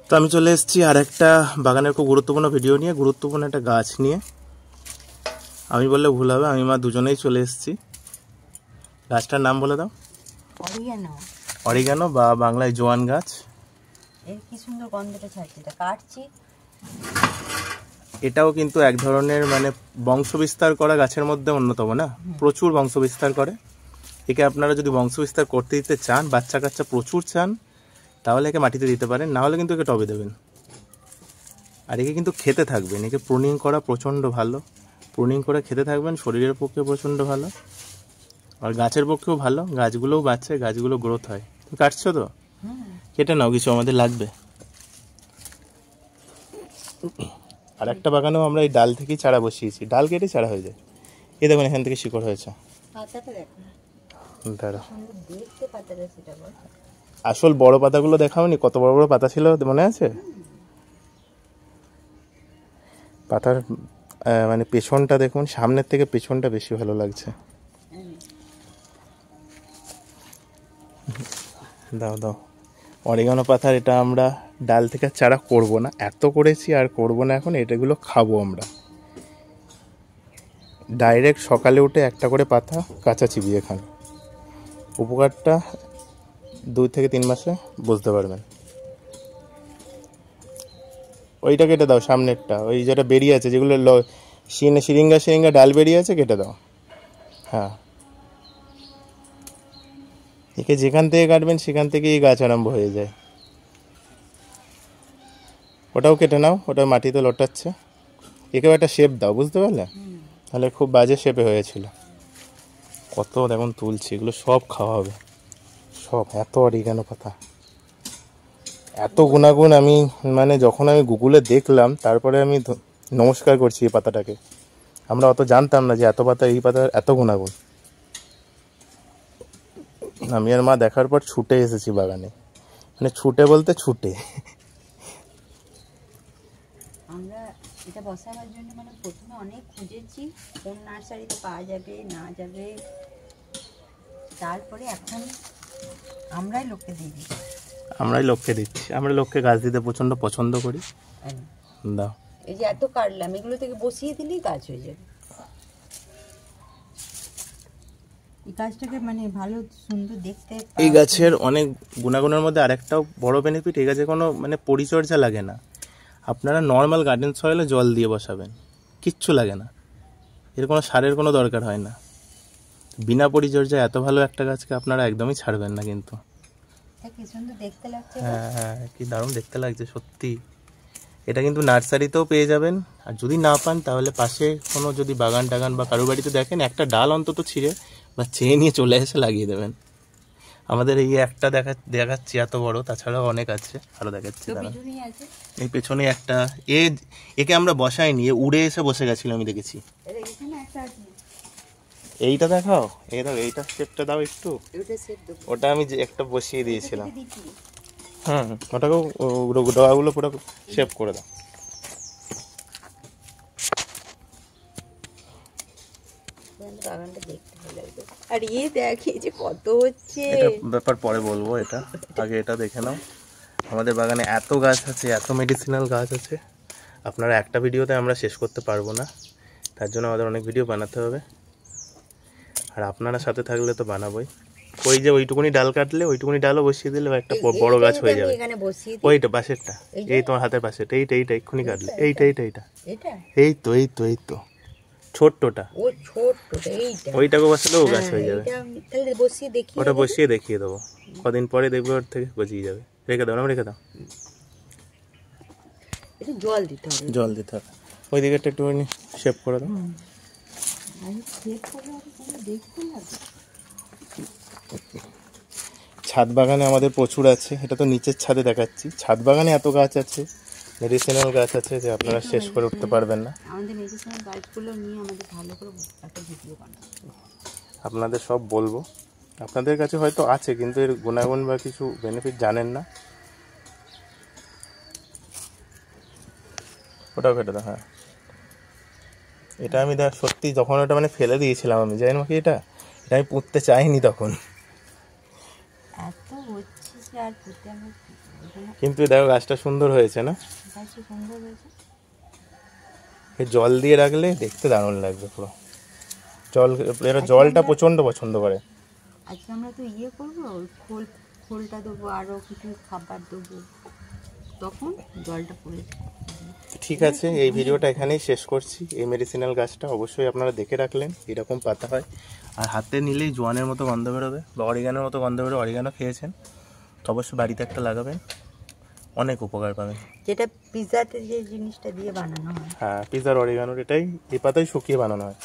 তো আমি চলে এসেছি আর একটা বাগানের খুব গুরুত্বপূর্ণ ভিডিও নিয়ে, গুরুত্বপূর্ণ একটা গাছ নিয়ে। আমি বললে ভুল হবে, আমি মা দুজনেই চলে এসেছি। গাছটার নাম বলে দাও। অরিগানো বা বাংলায় জোয়ান গাছ। এর কি সুন্দর গন্ধটা ছাড়ছে, এটা কাটছি। এটাও কিন্তু এক ধরনের মানে বংশবিস্তার করা গাছের মধ্যে অন্যতম না, প্রচুর বংশবিস্তার করে। একে আপনারা যদি বংশবিস্তার করতে দিতে চান, বাচ্চা কাচ্চা প্রচুর চান, তাহলে একে মাটিতে দিতে পারেন, না হলে কিন্তু একে টবে দেবেন। আর একে কিন্তু খেতে থাকবেন, একে প্রুনিং করা প্রচণ্ড ভালো। প্রুনিং করে খেতে থাকবেন, শরীরের পক্ষে প্রচণ্ড ভালো, আর গাছের পক্ষেও ভালো। গাছগুলোও বাঁচে, গাছগুলো গ্রোথ হয়। তুমি কাটছো তো, কেটে নাও, কিছু আমাদের লাগবে। আর একটা বাগানেও আমরা এই ডাল থেকেই চারা বসিয়েছি, ডাল কেটে চারা হয়ে যায়। এই দেখুন এখান থেকে শিকড় হয়েছে। আসল বড় পাতাগুলো দেখাওনি, কত বড় বড় পাতা ছিল মনে আছে? পাতার মানে পেছনটা দেখুন, সামনের থেকে পেছনটা বেশি ভালো লাগছে। দাও দাও অরিগানো পাতার। এটা আমরা ডাল থেকে চারা করব না, এত করেছি আর করব না এখন। এটাগুলো খাবো আমরা ডাইরেক্ট। সকালে উঠে একটা করে পাতা কাঁচা চিবিয়ে খান, উপকারটা 2 থেকে 3 মাসে বুঝতে পারবেন। ওইটা কেটে দাও, সামনেরটা, ওই যেটা বেরিয়ে আছে, যেগুলো সিরিঙ্গা ডাল বেরিয়ে আছে, কেটে দাও। হ্যাঁ, একে যেখান থেকে কাটবেন সেখান থেকে এই গাছ আরম্ভ হয়ে যায়। ওটাও কেটে নাও, ওটা মাটিতে লটাচ্ছে। একেও একটা শেপ দাও, বুঝতে পারলে? তাহলে খুব বাজে শেপে হয়েছিল। কত দেখুন তুলছি, এগুলো সব খাওয়া হবে, সব। এত অরিগানো পাতা, এত গুণাগুণ। আমি মানে যখন আমি গুগলে দেখলাম, তারপরে আমি নমস্কার করছি এই পাতাটাকে। আমরা অত জানতাম না যে এত পাতা, এই পাতার এত গুণাগুণ। আমি আর মা দেখার পর ছুটে এসেছি বাগানে, মানে ছুটে বলতে ছুটে। আমরা এটা বসানোর জন্য মানে প্রথমে অনেক খুঁজেছি কোন নার্সারিতে পাওয়া যাবে না যাবে, তারপরে এখন আমরাই লোককে দিচ্ছি। আমরা লোককে গাছ দিতে প্রচণ্ড পছন্দ করি। দাও, এই যে এত কাটলাম, এগুলো থেকে বসিয়ে দিলেই গাছ হয়ে যাবে। এই গাছটাকে মানে ভালো সুন্দর দেখতে। এই গাছের অনেক গুণাগুণের মধ্যে আরেকটাও বড় বেনিফিট, এই গাছে কোনো মানে পরিচর্যা লাগে না। আপনারা নর্মাল গার্ডেন সয়েলে জল দিয়ে বসাবেন, কিচ্ছু লাগে না। এর কোনো সারের কোনো দরকার হয় না। বিনা পরিচর্যায় এত ভালো একটা গাছকে আপনারা একদমই ছাড়বেন না কিন্তু। কি সুন্দর দেখতে লাগছে। হ্যাঁ হ্যাঁ, কি দারুণ দেখতে লাগছে সত্যি। এটা কিন্তু নার্সারিতেও পেয়ে যাবেন, আর যদি না পান তাহলে পাশে কোনো যদি বাগান টাগান বা কারো বাড়িতে দেখেন, একটা ডাল অন্তত ছিঁড়ে বা চেয়ে নিয়ে চলে এসে লাগিয়ে দেবেন। আমাদের এই একটা দেখাচ্ছি এত বড়, তাছাড়াও অনেক আছে, আরো দেখাচ্ছি। এই পেছনে একটা, একে আমরা বসাইনি, এ উড়ে এসে বসে গেছিল, আমি দেখেছি। এইটা দেখাও, এই দাও, এইটা শেপটা দাও একটু। ওটা আমি একটা বসিয়ে দিয়েছিলাম। ওটাকেও ডগাগুলো পুরো শেপ করে দাও। আর এই দেখি যে কত হচ্ছে, এটা ব্যাপার পরে বলবো, এটা আগে এটা দেখে নাও। আমাদের বাগানে এত গাছ আছে, এত মেডিসিনাল গাছ আছে, আপনারা একটা ভিডিওতে আমরা শেষ করতে পারবো না। তার জন্য আমাদের অনেক ভিডিও বানাতে হবে, আর আপনারা সাথে থাকলে তো বানাবোই। ওই যে ওইটুকুনি ডাল কাটলে, ওইটুকুনি ডালও বসিয়ে দিলে একটা বড় গাছ হয়ে যাবে। ওইটা পাশেরটা, এই তোমার হাতের পাশে, এইটা এক্ষুনি কাটলে, এইটা এই তো ছোট্টটা, ওইটাকে বসালেও গাছ হয়ে যাবে। ওটা বসিয়ে দেখিয়ে দেবো, কদিন পরে দেখবে ওর থেকে গজিয়ে যাবে। রেখে দাও, রেখে দাও। জল দিতে হবে। ওই দিকেরটা একটুখানি শেপ করে দাও। ছাদ বাগানে আমাদের প্রচুর আছে, এটা তো নিচের ছাদে দেখাচ্ছি। ছাদ বাগানে এত গাছ আছে, মেডিসিনাল গাছ আছে, যে আপনারা শেষ করে উঠতে পারবেন না। আমাদের মেডিসিনাল গাছগুলো নিয়ে আমাদের ভালো করে একটা ভিডিও বানাবো, আপনাদের সব বলবো। আপনাদের কাছে হয়তো আছে, কিন্তু এর গুণাগুণ বা কিছু বেনিফিট জানেন না। ওটাও কেটে দাও। হ্যাঁ, এটা আমি সত্যি যখন ওটা মানে ফেলে দিয়েছিলাম, আমি জানি না কি এটা আমি পুঁততে চাইনি তখন। এত হচ্ছে আর পুঁতে আমি কিন্তু দেখো গাছটা সুন্দর হয়েছে না? গাছটা সুন্দর হয়েছে। এই জল দিয়ে রাখলে দেখতে দারুণ লাগবে পুরো। এরা জলটা প্রচণ্ড পছন্দ করে। আজকে আমরা তো করবো, খোলটা দেবো, আরও কিছু খাবার দেবো, তখন জলটা পড়ে। ঠিক আছে, এই ভিডিওটা এখানেই শেষ করছি। এই মেডিসিনাল গাছটা অবশ্যই আপনারা দেখে রাখলেন, এরকম পাতা হয়। আর হাতে নিলেই জোয়ানের মতো গন্ধ বেরোবে বা অরিগানোর মতো গন্ধ বেরোবে। অরিগানো খেয়েছেন তো অবশ্যই বাড়িতে একটা লাগাবেন, অনেক উপকার পাবেন। যেটা পিৎজাতে যে জিনিসটা দিয়ে বানানো হয়। হ্যাঁ, পিৎজার অরিগানোর এটাই, এই পাতাই শুকিয়ে বানানো হয়।